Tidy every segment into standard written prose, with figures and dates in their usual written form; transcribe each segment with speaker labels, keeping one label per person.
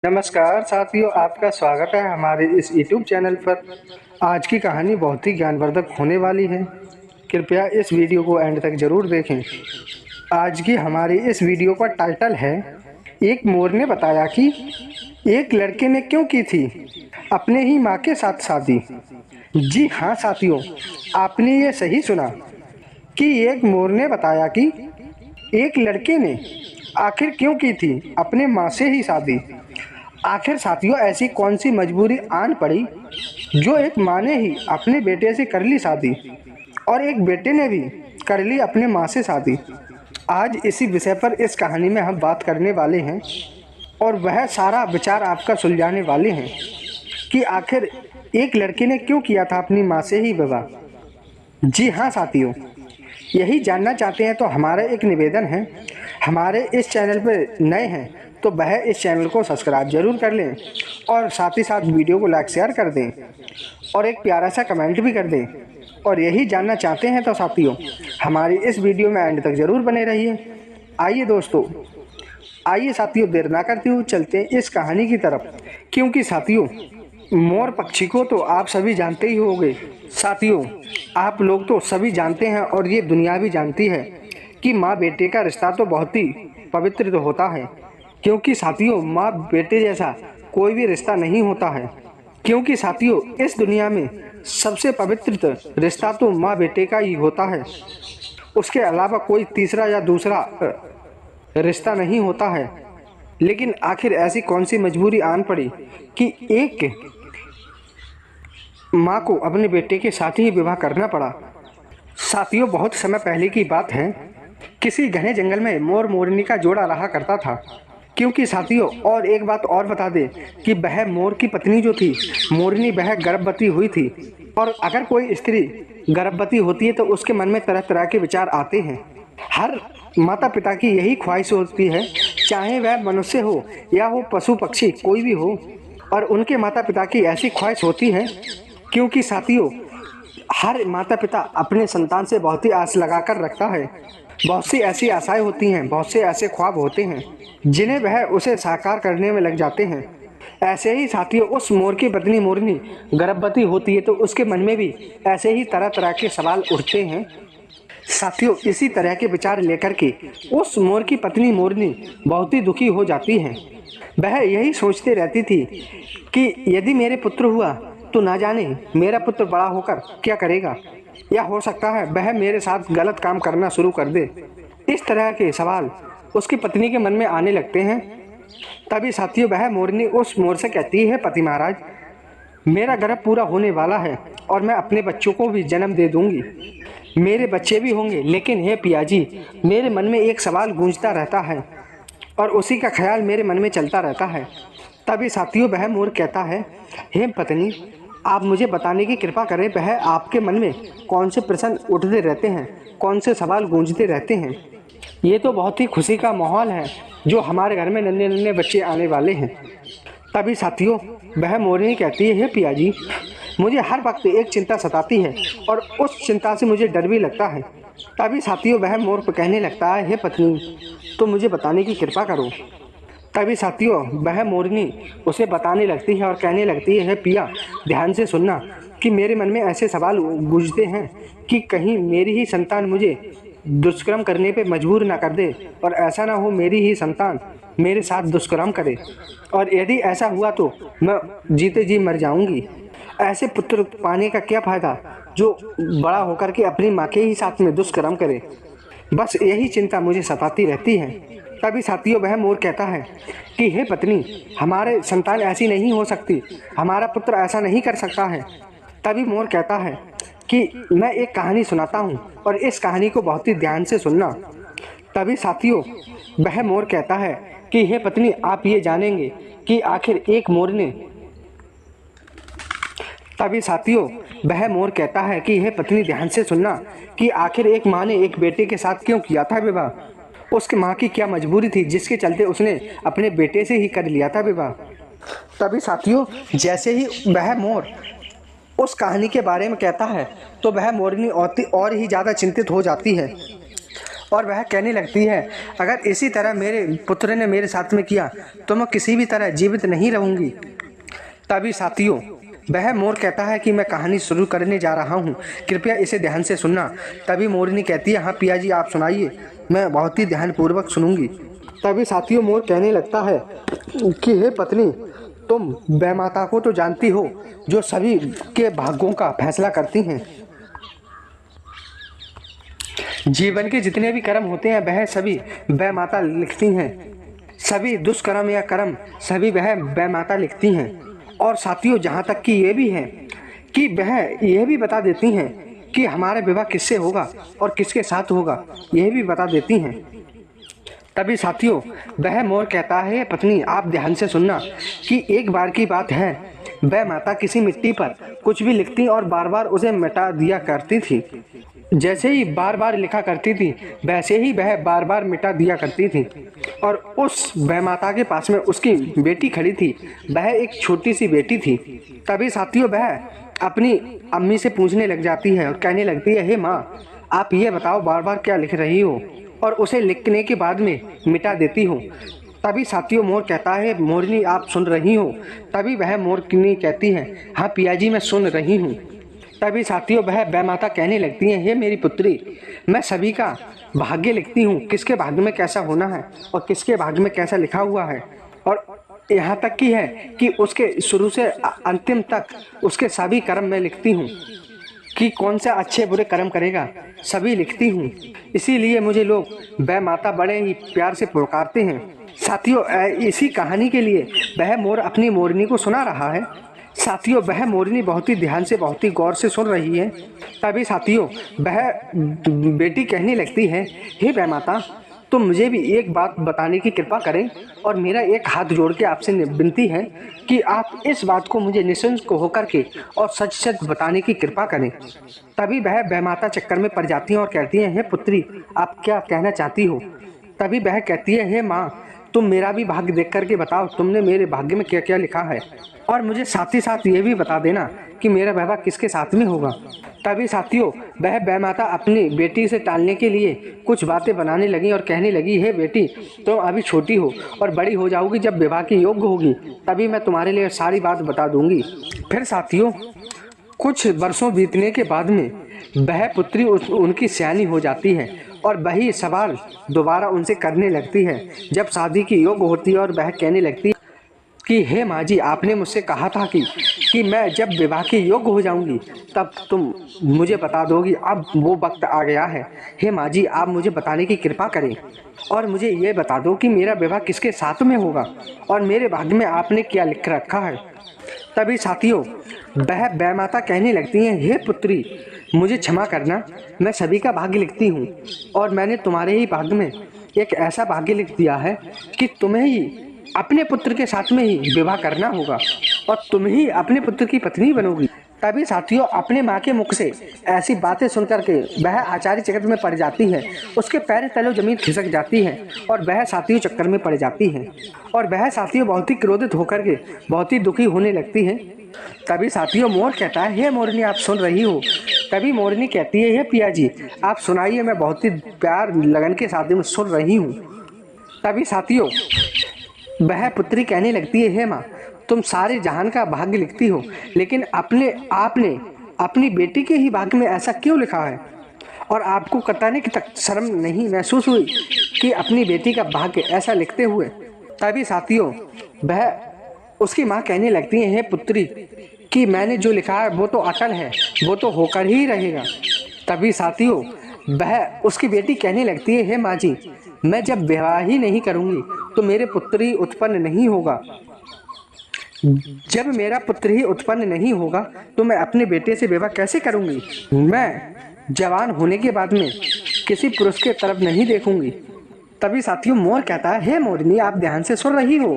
Speaker 1: नमस्कार साथियों, आपका स्वागत है हमारे इस YouTube चैनल पर। आज की कहानी बहुत ही ज्ञानवर्धक होने वाली है। कृपया इस वीडियो को एंड तक जरूर देखें। आज की हमारी इस वीडियो का टाइटल है, एक मोर ने बताया कि एक लड़के ने क्यों की थी अपने ही माँ के साथ शादी। जी हाँ साथियों, आपने ये सही सुना कि एक मोर ने बताया कि एक लड़के ने आखिर क्यों की थी अपने माँ से ही शादी। आखिर साथियों, ऐसी कौन सी मजबूरी आन पड़ी जो एक माँ ने ही अपने बेटे से कर ली शादी और एक बेटे ने भी कर ली अपने माँ से शादी। आज इसी विषय पर इस कहानी में हम बात करने वाले हैं और वह सारा विचार आपका सुलझाने वाले हैं कि आखिर एक लड़के ने क्यों किया था अपनी माँ से ही विवाह। जी हाँ साथियों, यही जानना चाहते हैं तो हमारा एक निवेदन है, हमारे इस चैनल पर नए हैं तो वह इस चैनल को सब्सक्राइब जरूर कर लें और साथ ही साथ वीडियो को लाइक शेयर कर दें और एक प्यारा सा कमेंट भी कर दें। और यही जानना चाहते हैं तो साथियों, हमारी इस वीडियो में एंड तक जरूर बने रहिए। आइए दोस्तों, आइए साथियों, देर ना करते हुए चलते हैं इस कहानी की तरफ। क्योंकि साथियों, मोर पक्षी को तो आप सभी जानते ही होंगे। साथियों, आप लोग तो सभी जानते हैं और ये दुनिया भी जानती है कि माँ बेटे का रिश्ता तो बहुत ही पवित्र तो होता है। क्योंकि साथियों, माँ बेटे जैसा कोई भी रिश्ता नहीं होता है। क्योंकि साथियों, इस दुनिया में सबसे पवित्र रिश्ता तो माँ बेटे का ही होता है। उसके अलावा कोई तीसरा या दूसरा रिश्ता नहीं होता है। लेकिन आखिर ऐसी कौन सी मजबूरी आन पड़ी कि एक माँ को अपने बेटे के साथ ही विवाह करना पड़ा। साथियों, बहुत समय पहले की बात है, किसी घने जंगल में मोर मोरनी का जोड़ा रहा करता था। क्योंकि साथियों, और एक बात और बता दें कि वह मोर की पत्नी जो थी मोरनी, वह गर्भवती हुई थी। और अगर कोई स्त्री गर्भवती होती है तो उसके मन में तरह तरह के विचार आते हैं। हर माता पिता की यही ख्वाहिश होती है, चाहे वह मनुष्य हो या हो पशु पक्षी, कोई भी हो, और उनके माता पिता की ऐसी ख्वाहिश होती है। क्योंकि साथियों, हर माता पिता अपने संतान से बहुत ही आस लगा कर रखता है। बहुत सी ऐसी आशाएं होती हैं, बहुत से ऐसे ख्वाब होते हैं जिन्हें वह उसे साकार करने में लग जाते हैं। ऐसे ही साथियों, उस मोर की पत्नी मोरनी गर्भवती होती है तो उसके मन में भी ऐसे ही तरह तरह के सवाल उठते हैं। साथियों, इसी तरह के विचार लेकर के उस मोर की पत्नी मोरनी बहुत ही दुखी हो जाती है। वह यही सोचती रहती थी कि यदि मेरे पुत्र हुआ तो ना जाने मेरा पुत्र बड़ा होकर क्या करेगा, या हो सकता है वह मेरे साथ गलत काम करना शुरू कर दे। इस तरह के सवाल उसकी पत्नी के मन में आने लगते हैं। तभी साथियों, वह मोरनी उस मोर से कहती है, पति महाराज, मेरा गर्भ पूरा होने वाला है और मैं अपने बच्चों को भी जन्म दे दूंगी। मेरे बच्चे भी होंगे, लेकिन हे पिया जी, मेरे मन में एक सवाल गूंजता रहता है और उसी का ख्याल मेरे मन में चलता रहता है। तभी साथियों, वह मोर कहता है, हे पत्नी, आप मुझे बताने की कृपा करें, वह आपके मन में कौन से प्रश्न उठते रहते हैं, कौन से सवाल गूंजते रहते हैं। ये तो बहुत ही खुशी का माहौल है जो हमारे घर में नन्हे नन्हे बच्चे आने वाले हैं। तभी साथियों, वह मोरनी कहती है, हे पिया जी, मुझे हर वक्त एक चिंता सताती है और उस चिंता से मुझे डर भी लगता है। तभी साथियों, वह मोर कहने लगता है, हे पत्नी, तो मुझे बताने की कृपा करो। तभी साथियों, वह मोरनी उसे बताने लगती है और कहने लगती है, हे पिया, ध्यान से सुनना कि मेरे मन में ऐसे सवाल गूंजते हैं कि कहीं मेरी ही संतान मुझे दुष्कर्म करने पे मजबूर ना कर दे, और ऐसा ना हो मेरी ही संतान मेरे साथ दुष्कर्म करे, और यदि ऐसा हुआ तो मैं जीते जी मर जाऊंगी। ऐसे पुत्र पाने का क्या फ़ायदा जो बड़ा होकर के अपनी माँ के ही साथ में दुष्कर्म करे। बस यही चिंता मुझे सताती रहती है। तभी साथियों, वह मोर कहता है कि हे पत्नी, हमारे संतान ऐसी नहीं हो सकती, हमारा पुत्र ऐसा नहीं कर सकता है। तभी मोर कहता है कि मैं एक कहानी सुनाता हूँ और इस कहानी को बहुत ही ध्यान से सुनना। तभी साथियों, वह मोर कहता है कि हे पत्नी, आप ये जानेंगे कि आखिर एक मोर ने तभी साथियों, वह मोर कहता है कि हे पत्नी, ध्यान से सुनना कि आखिर एक माँ ने एक बेटे के साथ क्यों किया था विवाह। उसके माँ की क्या मजबूरी थी जिसके चलते उसने अपने बेटे से ही कर लिया था विवाह। तभी साथियों, जैसे ही वह मोर उस कहानी के बारे में कहता है तो वह मोरनी और ही ज़्यादा चिंतित हो जाती है और वह कहने लगती है, अगर इसी तरह मेरे पुत्र ने मेरे साथ में किया तो मैं किसी भी तरह जीवित नहीं रहूंगी। तभी साथियों वह मोर कहता है कि मैं कहानी शुरू करने जा रहा हूँ, कृपया इसे ध्यान से सुनना। तभी मोरनी कहती है, हाँ पिया जी आप सुनाइए, मैं बहुत ही ध्यानपूर्वक सुनूंगी। तभी साथियों मोर कहने लगता है कि हे पत्नी, तुम वह को तो जानती हो जो सभी के भाग्यों का फैसला करती हैं। जीवन के जितने भी कर्म होते हैं वह सभी वह माता लिखती हैं। सभी दुष्कर्म या कर्म सभी वह माता लिखती हैं। और साथियों जहाँ तक कि ये भी है कि वह यह भी बता देती हैं कि हमारा विवाह किससे होगा और किसके साथ होगा, यह भी बता देती हैं। तभी साथियों वह मोर कहता है, पत्नी आप ध्यान से सुनना कि एक बार की बात है, वह माता किसी मिट्टी पर कुछ भी लिखती और बार बार उसे मिटा दिया करती थी। जैसे ही बार बार लिखा करती थी वैसे ही वह बार बार मिटा दिया करती थी। और उस वह माता के पास में उसकी बेटी खड़ी थी, वह एक छोटी सी बेटी थी। तभी साथियों वह अपनी अम्मी से पूछने लग जाती है और कहने लगती है, हे माँ आप ये बताओ बार बार क्या लिख रही हो, और उसे लिखने के बाद में मिटा देती हो। तभी साथियों मोर कहता है, मोरनी आप सुन रही हो? तभी वह मोरनी कहती है, हाँ पिया जी मैं सुन रही हूँ। तभी साथियों वह माता कहने लगती हैं, हे मेरी पुत्री, मैं सभी का भाग्य लिखती हूँ, किसके भाग्य में कैसा होना है और किसके भाग्य में कैसा लिखा हुआ है। और यहाँ तक की है कि उसके शुरू से अंतिम तक उसके सभी कर्म मैं लिखती हूँ कि कौन सा अच्छे बुरे कर्म करेगा, सभी लिखती हूँ। इसीलिए मुझे लोग वह माता बड़े ही प्यार से पुकारते हैं। साथियों इसी कहानी के लिए वह मोर अपनी मोरनी को सुना रहा है। साथियों वह मोरनी बहुत ही ध्यान से बहुत ही गौर से सुन रही है। तभी साथियों वह बेटी कहने लगती है, हे वह माता तुम मुझे भी एक बात बताने की कृपा करें, और मेरा एक हाथ जोड़ के आपसे विनती है कि आप इस बात को मुझे निसंशय होकर के और सच सच बताने की कृपा करें। तभी वह माता चक्कर में पड़ जाती है और कहती है, हे पुत्री आप क्या कहना चाहती हो? तभी वह कहती है, हे माँ तुम मेरा भी भाग्य देख करके बताओ, तुमने मेरे भाग्य में क्या क्या लिखा है, और मुझे साथ ही साथ ये भी बता देना कि मेरा विवाह किसके साथ में होगा। तभी साथियों वह माता अपनी बेटी से टालने के लिए कुछ बातें बनाने लगी और कहने लगी, हे बेटी तुम अभी छोटी हो और बड़ी हो जाओगी, जब विवाह की योग्य होगी तभी मैं तुम्हारे लिए सारी बात बता दूंगी। फिर साथियों कुछ वर्षों बीतने के बाद में वह पुत्री उनकी सयानी हो जाती है और वही सवाल दोबारा उनसे करने लगती है जब शादी की योग्य होती है। और वह कहने लगती है कि हे माँ जी आपने मुझसे कहा था कि मैं जब विवाह के योग्य हो जाऊंगी तब तुम मुझे बता दोगी, अब वो वक्त आ गया है। हे माँ जी आप मुझे बताने की कृपा करें और मुझे ये बता दो कि मेरा विवाह किसके साथ में होगा और मेरे भाग्य में आपने क्या लिख रखा है। तभी साथियों वह माता कहने लगती हैं, हे पुत्री मुझे क्षमा करना, मैं सभी का भाग्य लिखती हूँ और मैंने तुम्हारे ही भाग्य में एक ऐसा भाग्य लिख दिया है कि तुम्हें ही अपने पुत्र के साथ में ही विवाह करना होगा और तुम ही अपने पुत्र की पत्नी बनोगी। तभी साथियों अपने माँ के मुख से ऐसी बातें सुनकर के वह आचार्य चक्कर में पड़ जाती है, उसके पैर तले जमीन खिसक जाती है और वह साथियों चक्कर में पड़ जाती है और वह साथियों बहुत ही क्रोधित होकर के बहुत ही दुखी होने लगती है। तभी साथियों मोर कहता है, हे मोरनी आप सुन रही हो? तभी मोरनी कहती है, हे पिया जी आप सुनाइए, मैं बहुत ही प्यार लगन के साथ में सुन रही हूँ। तभी साथियों वह पुत्री कहने लगती है, हे माँ तुम सारे जहान का भाग्य लिखती हो लेकिन आपने अपनी बेटी के ही भाग्य में ऐसा क्यों लिखा है, और आपको कतराने की तक शर्म नहीं महसूस हुई कि अपनी बेटी का भाग्य ऐसा लिखते हुए। तभी साथियों वह उसकी माँ कहने लगती है, हे पुत्री कि मैंने जो लिखा है वो तो अटल है, वो तो होकर ही रहेगा। तभी साथियों वह उसकी बेटी कहने लगती है, हे माँ जी मैं जब विवाह ही नहीं करूँगी तो मेरे पुत्र ही उत्पन्न नहीं होगा, जब मेरा पुत्र ही उत्पन्न नहीं होगा तो मैं अपने बेटे से विवाह कैसे करूँगी। मैं जवान होने के बाद में किसी पुरुष के तरफ नहीं देखूंगी। तभी साथियों मोर कहता है, हे मोरनी आप ध्यान से सुन रही हो?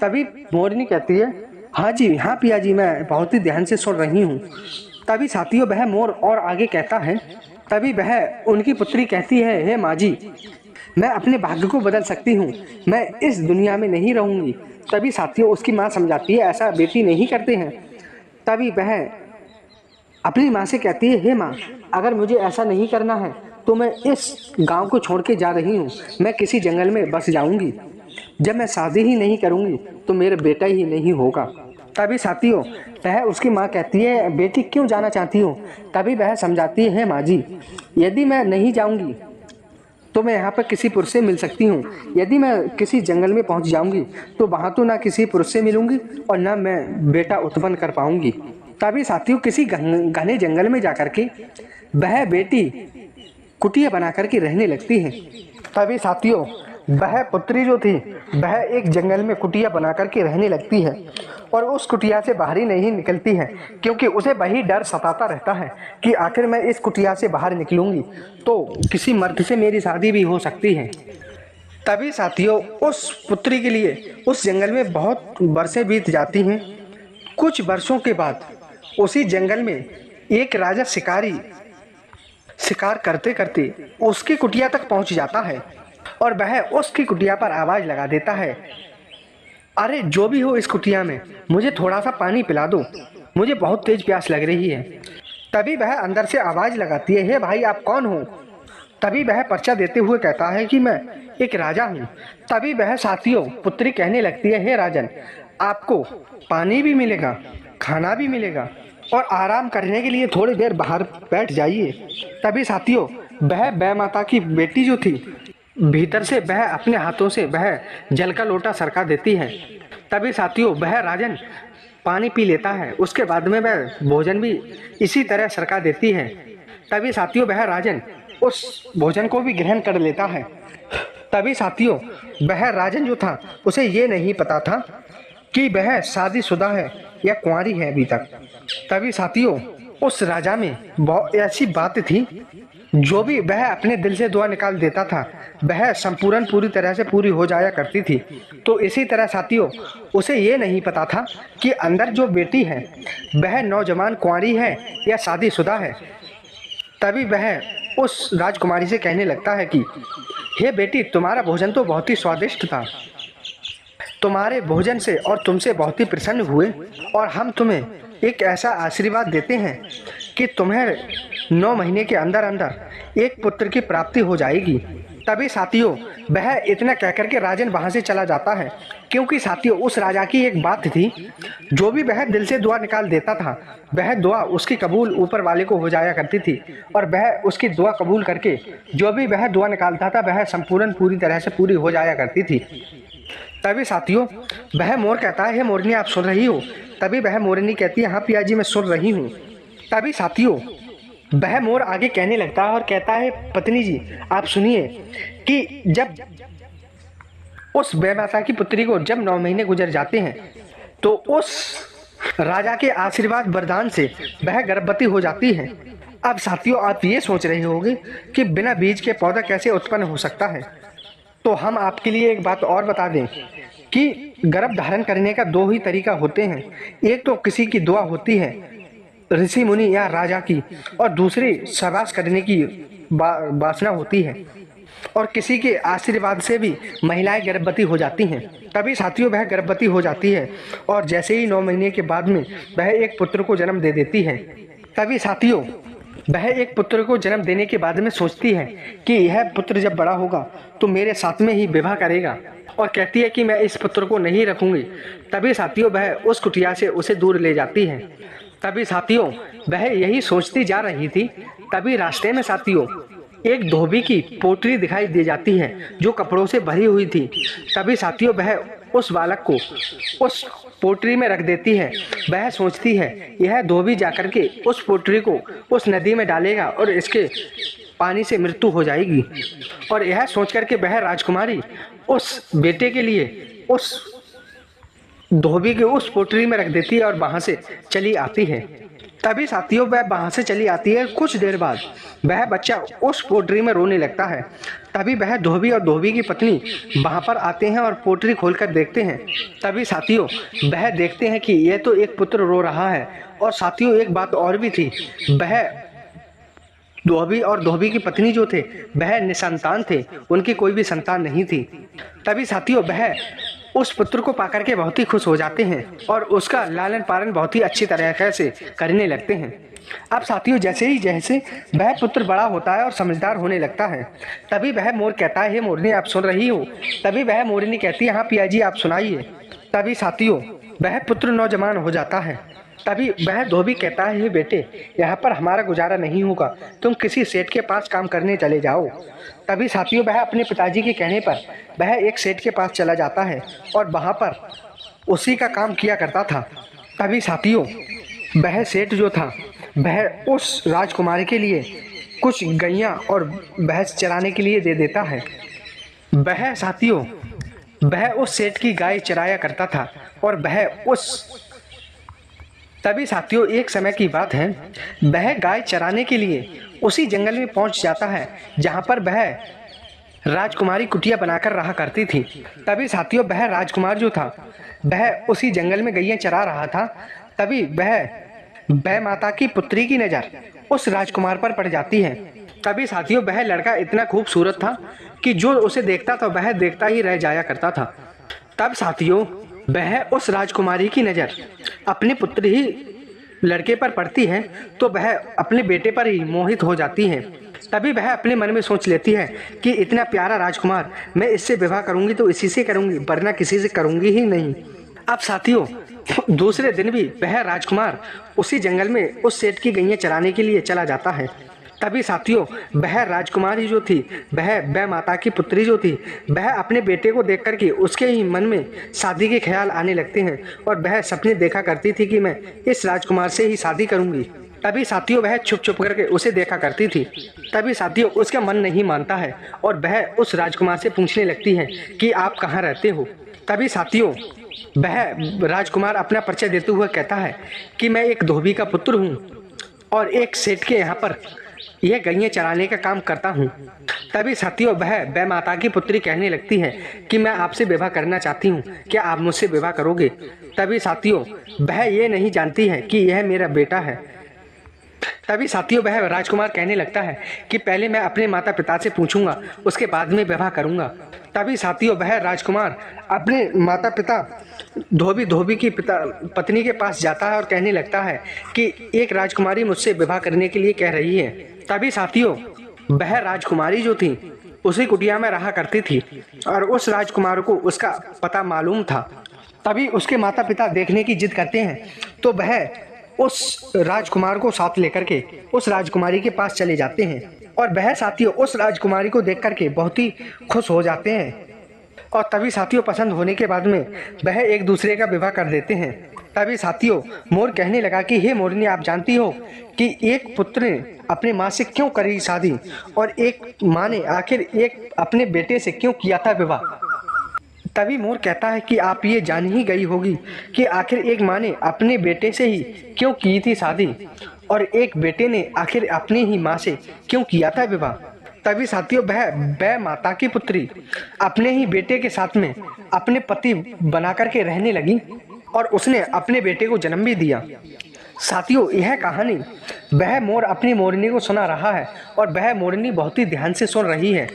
Speaker 1: तभी मोरनी कहती है, हाँ जी हाँ पिया जी मैं बहुत ही ध्यान से सुन रही हूँ। तभी साथियों वह मोर और आगे कहता है, तभी वह उनकी पुत्री कहती है, हे माँ जी मैं अपने भाग्य को बदल सकती हूँ, मैं इस दुनिया में नहीं रहूँगी। तभी साथियों उसकी माँ समझाती है, ऐसा बेटी नहीं करते हैं। तभी वह अपनी माँ से कहती है, हे माँ अगर मुझे ऐसा नहीं करना है तो मैं इस गांव को छोड़ के जा रही हूँ। मैं किसी जंगल में बस जाऊंगी। जब मैं शादी ही नहीं करूंगी तो मेरा बेटा ही नहीं होगा। तभी साथियों वह उसकी माँ कहती है, बेटी क्यों जाना चाहती हो? तभी वह समझाती है, माँ जी यदि मैं नहीं जाऊंगी तो मैं यहाँ पर किसी पुरुष से मिल सकती हूँ। यदि मैं किसी जंगल में पहुँच जाऊंगी तो वहाँ तो ना किसी पुरुष से मिलूंगी और ना मैं बेटा उत्पन्न कर पाऊंगी। तभी साथियों किसी घने जंगल में जाकर के वह बेटी कुटिया बना करके रहने लगती है। तभी साथियों वह पुत्री जो थी वह एक जंगल में कुटिया बना करके रहने लगती है और उस कुटिया से बाहर ही नहीं निकलती है, क्योंकि उसे वही डर सताता रहता है कि आखिर मैं इस कुटिया से बाहर निकलूंगी तो किसी मर्द से मेरी शादी भी हो सकती है। तभी साथियों उस पुत्री के लिए उस जंगल में बहुत बरसें बीत जाती हैं। कुछ वर्षों के बाद उसी जंगल में एक राजा शिकार करते करते उसकी कुटिया तक पहुंच जाता है और वह उसकी कुटिया पर आवाज लगा देता है, अरे जो भी हो इस कुटिया में, मुझे थोड़ा सा पानी पिला दो, मुझे बहुत तेज प्यास लग रही है। तभी वह अंदर से आवाज लगाती है, हे भाई आप कौन हो? तभी वह पर्चा देते हुए कहता है कि मैं एक राजा हूँ। तभी वह साथियों पुत्री कहने लगती है, हे राजन आपको पानी भी मिलेगा, खाना भी मिलेगा और आराम करने के लिए थोड़ी देर बाहर बैठ जाइए। तभी साथियों वह माता की बेटी जो थी भीतर से वह अपने हाथों से वह जल का लोटा सरका देती है। तभी साथियों वह राजन पानी पी लेता है, उसके बाद में वह भोजन भी इसी तरह सरका देती है। तभी साथियों वह राजन उस भोजन को भी ग्रहण कर लेता है। तभी साथियों वह राजन जो था उसे ये नहीं पता था कि वह शादीशुदा है या कुंवारी है अभी तक। तभी साथियों उस राजा में बहुत ऐसी बात थी, जो भी वह अपने दिल से दुआ निकाल देता था वह संपूर्ण पूरी तरह से पूरी हो जाया करती थी। तो इसी तरह साथियों उसे ये नहीं पता था कि अंदर जो बेटी है वह नौजवान कुंवारी है या शादीशुदा है। तभी वह उस राजकुमारी से कहने लगता है कि हे बेटी तुम्हारा भोजन तो बहुत ही स्वादिष्ट था, तुम्हारे भोजन से और तुमसे बहुत ही प्रसन्न हुए और हम तुम्हें एक ऐसा आशीर्वाद देते हैं कि तुम्हें 9 महीने के अंदर अंदर एक पुत्र की प्राप्ति हो जाएगी। तभी साथियों वह इतना कहकर के राजन वहां से चला जाता है, क्योंकि साथियों उस राजा की एक बात थी, जो भी वह दिल से दुआ निकाल देता था वह दुआ उसकी कबूल ऊपर वाले को हो जाया करती थी और वह उसकी दुआ कबूल करके जो भी वह दुआ निकालता था वह संपूर्ण पूरी तरह से पूरी हो जाया करती थी। तभी साथियों वह मोर कहता है, हे मोरनी आप सुन रही हो? तभी वह मोरनी कहती है, हाँ पिया जी मैं सुन रही हूँ। तभी साथियों वह मोर आगे कहने लगता है और कहता है, पत्नी जी आप सुनिए कि जब उस बेमाता की पुत्री को जब 9 महीने गुजर जाते हैं तो उस राजा के आशीर्वाद वरदान से वह गर्भवती हो जाती है। अब साथियों आप ये सोच रहे होंगे कि बिना बीज के पौधा कैसे उत्पन्न हो सकता है, तो हम आपके लिए एक बात और बता दें कि गर्भ धारण करने का 2 ही तरीका होते हैं। एक तो किसी की दुआ होती है ऋषि मुनि या राजा की, और दूसरी सहवास करने की वासना होती है, और किसी के आशीर्वाद से भी महिलाएं गर्भवती हो जाती हैं। तभी साथियों वह गर्भवती हो जाती है और जैसे ही 9 महीने के बाद में वह एक पुत्र को जन्म दे देती है। तभी साथियों वह एक पुत्र को जन्म देने के बाद में सोचती है कि यह पुत्र जब बड़ा होगा तो मेरे साथ में ही विवाह करेगा, और कहती है कि मैं इस पुत्र को नहीं रखूंगी। तभी साथियों वह उस कुटिया से उसे दूर ले जाती है। तभी साथियों वह यही सोचती जा रही थी, तभी रास्ते में साथियों एक धोबी की पोटली दिखाई दे जाती है जो कपड़ों से भरी हुई थी। तभी साथियों वह उस बालक को उस पोटली में रख देती है। वह सोचती है यह धोबी जाकर के उस पोटली को उस नदी में डालेगा और इसके पानी से मृत्यु हो जाएगी, और यह सोच करके वह राजकुमारी उस बेटे के लिए उस धोबी के उस पोटली में रख देती है और वहां से चली आती है। तभी साथियों वह वहां से चली आती है। कुछ देर बाद वह बच्चा उस पोटली में रोने लगता है। तभी वह धोबी और धोबी की पत्नी वहां पर आते हैं और पोटली खोलकर देखते हैं। तभी साथियों वह देखते हैं कि यह तो एक पुत्र रो रहा है, और साथियों एक बात और भी थी, वह धोबी और धोबी की पत्नी जो थे वह निसंतान थे, उनकी कोई भी संतान नहीं थी। तभी साथियों वह उस पुत्र को पाकर के बहुत ही खुश हो जाते हैं और उसका लालन पालन बहुत ही अच्छी तरीके से करने लगते हैं। अब साथियों जैसे वह पुत्र बड़ा होता है और समझदार होने लगता है, तभी वह मोर कहता है, हे मोरनी आप सुन रही हो? तभी वह मोरनी कहती है, हाँ पिया जी आप सुनाइए। तभी साथियों वह पुत्र नौजवान हो जाता है। तभी वह धोबी कहता है, हे बेटे यहाँ पर हमारा गुजारा नहीं होगा, तुम किसी सेठ के पास काम करने चले जाओ। तभी साथियों वह अपने पिताजी के कहने पर वह एक सेठ के पास चला जाता है और वहाँ पर उसी का काम किया करता था। तभी साथियों वह सेठ जो था वह उस राजकुमारी के लिए कुछ गैया और भैंस चराने के लिए दे देता है। वह उस सेठ की गाय चराया करता था और तभी साथियों एक समय की बात है, वह गाय चराने के लिए उसी जंगल में पहुंच जाता है जहां पर वह राजकुमारी कुटिया बनाकर रहा करती थी। तभी साथियों वह राजकुमार जो था वह उसी जंगल में गैया चरा रहा था। तभी वह माता की पुत्री की नज़र उस राजकुमार पर पड़ जाती है। तभी साथियों वह लड़का इतना खूबसूरत था कि जो उसे देखता था वह देखता ही रह जाया करता था। तब साथियों वह उस राजकुमारी की नज़र अपने पुत्र ही लड़के पर पड़ती है तो वह अपने बेटे पर ही मोहित हो जाती है। तभी वह अपने मन में सोच लेती है कि इतना प्यारा राजकुमार, मैं इससे विवाह करूंगी तो इसी से करूंगी, वरना किसी से करूंगी ही नहीं। अब साथियों दूसरे दिन भी वह राजकुमार उसी जंगल में उस सेठ की गैया चराने के लिए चला जाता है। तभी साथियों वह राजकुमारी जो थी वह माता की पुत्री जो थी वह अपने बेटे को देख करके उसके ही मन में शादी के ख्याल आने लगते हैं और वह सपने देखा करती थी कि मैं इस राजकुमार से ही शादी करूंगी। तभी साथियों वह छुप छुप करके उसे देखा करती थी। तभी साथियों उसका मन नहीं मानता है और वह उस राजकुमार से पूछने लगती है कि आप कहाँ रहते हो। तभी साथियों वह राजकुमार अपना परिचय देते हुए कहता है कि मैं एक धोबी का पुत्र हूँ और एक सेठ के यहाँ पर यह गैया चराने का काम करता हूँ। तभी साथियों वह माता की पुत्री कहने लगती है कि मैं आपसे विवाह करना चाहती हूँ, क्या आप मुझसे विवाह करोगे? तभी साथियों वह ये नहीं जानती है कि यह मेरा बेटा है। तभी साथियों वह राजकुमार कहने लगता है कि पहले मैं अपने माता पिता से पूछूंगा, उसके बाद में विवाह करूंगा। तभी साथियों वह राजकुमार अपने माता पिता धोबी की पत्नी के पास जाता है और कहने लगता है कि एक राजकुमारी मुझसे विवाह करने के लिए कह रही है। तभी साथियों वह राजकुमारी जो थी उसी कुटिया में रहा करती थी और उस राजकुमार को उसका पता मालूम था। तभी उसके माता पिता देखने की जिद करते हैं तो वह उस राजकुमार को साथ लेकर के उस राजकुमारी के पास चले जाते हैं और वह साथियों उस राजकुमारी को देख करके बहुत ही खुश हो जाते हैं और तभी साथियों पसंद होने के बाद में वह एक दूसरे का विवाह कर देते हैं। तभी साथियों मोर कहने लगा कि हे मोरनी आप जानती हो कि एक पुत्र ने अपने माँ से क्यों करी शादी और एक माँ ने आखिर एक अपने बेटे से क्यों किया था विवाह। तभी मोर कहता है कि आप ये जान ही गई होगी कि आखिर एक माँ ने अपने बेटे से ही क्यों की थी शादी और एक बेटे ने आखिर अपनी ही माँ से क्यों किया था विवाह। तभी साथियों वह माता की पुत्री अपने ही बेटे के साथ में अपने पति बना करके रहने लगी और उसने अपने बेटे को जन्म भी दिया। साथियों यह कहानी वह मोर अपनी मोरनी को सुना रहा है और वह मोरनी बहुत ही ध्यान से सुन रही है।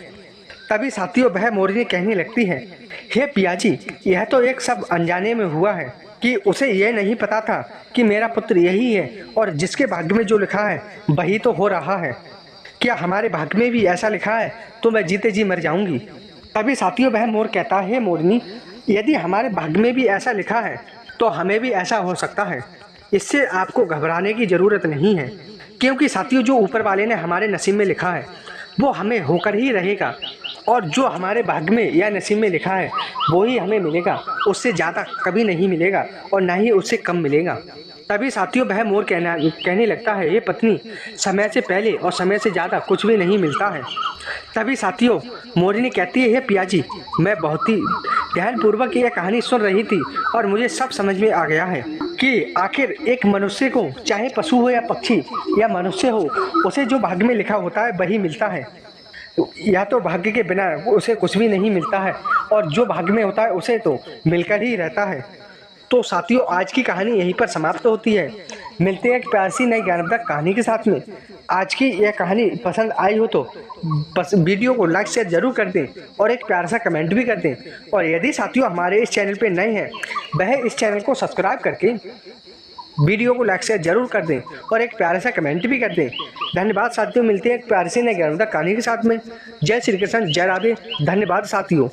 Speaker 1: तभी साथियों वह मोरनी कहने लगती है, हे पियाजी यह तो एक सब अनजाने में हुआ है कि उसे यह नहीं पता था कि मेरा पुत्र यही है और जिसके भाग्य में जो लिखा है वही तो हो रहा है। क्या हमारे भाग्य में भी ऐसा लिखा है तो मैं जीते जी मर जाऊंगी। तभी साथियों वह मोर कहता है, मोरनी यदि हमारे भाग्य में भी ऐसा लिखा है तो हमें भी ऐसा हो सकता है, इससे आपको घबराने की ज़रूरत नहीं है क्योंकि साथियों जो ऊपर वाले ने हमारे नसीब में लिखा है वो हमें होकर ही रहेगा और जो हमारे भाग्य में या नसीब में लिखा है वो ही हमें मिलेगा, उससे ज़्यादा कभी नहीं मिलेगा और ना ही उससे कम मिलेगा। तभी साथियों वह मोर कहने लगता है, ये पत्नी समय से पहले और समय से ज़्यादा कुछ भी नहीं मिलता है। तभी साथियों मोरनी कहती है, हे पियाजी मैं बहुत ही ध्यानपूर्वक यह कहानी सुन रही थी और मुझे सब समझ में आ गया है कि आखिर एक मनुष्य को चाहे पशु हो या पक्षी या मनुष्य हो उसे जो भाग्य में लिखा होता है वही मिलता है, या तो भाग्य के बिना उसे कुछ भी नहीं मिलता है और जो भाग्य में होता है उसे तो मिलकर ही रहता है। तो साथियों आज की कहानी यहीं पर समाप्त होती है। मिलते हैं एक प्यार सी नई ज्ञानवर्धक कहानी के साथ में। आज की यह कहानी पसंद आई हो तो वीडियो को लाइक शेयर जरूर कर दें और एक प्यार सा कमेंट भी कर दें। और यदि साथियों हमारे इस चैनल पे नए हैं वह इस चैनल को सब्सक्राइब करके वीडियो को लाइक शेयर जरूर कर दें और एक प्यारा सा कमेंट भी कर दें। धन्यवाद साथियों, मिलते हैं एक प्यारी सी नई ज्ञानवर्धक कहानी के साथ में। जय श्री कृष्ण, जय राधे। धन्यवाद साथियों।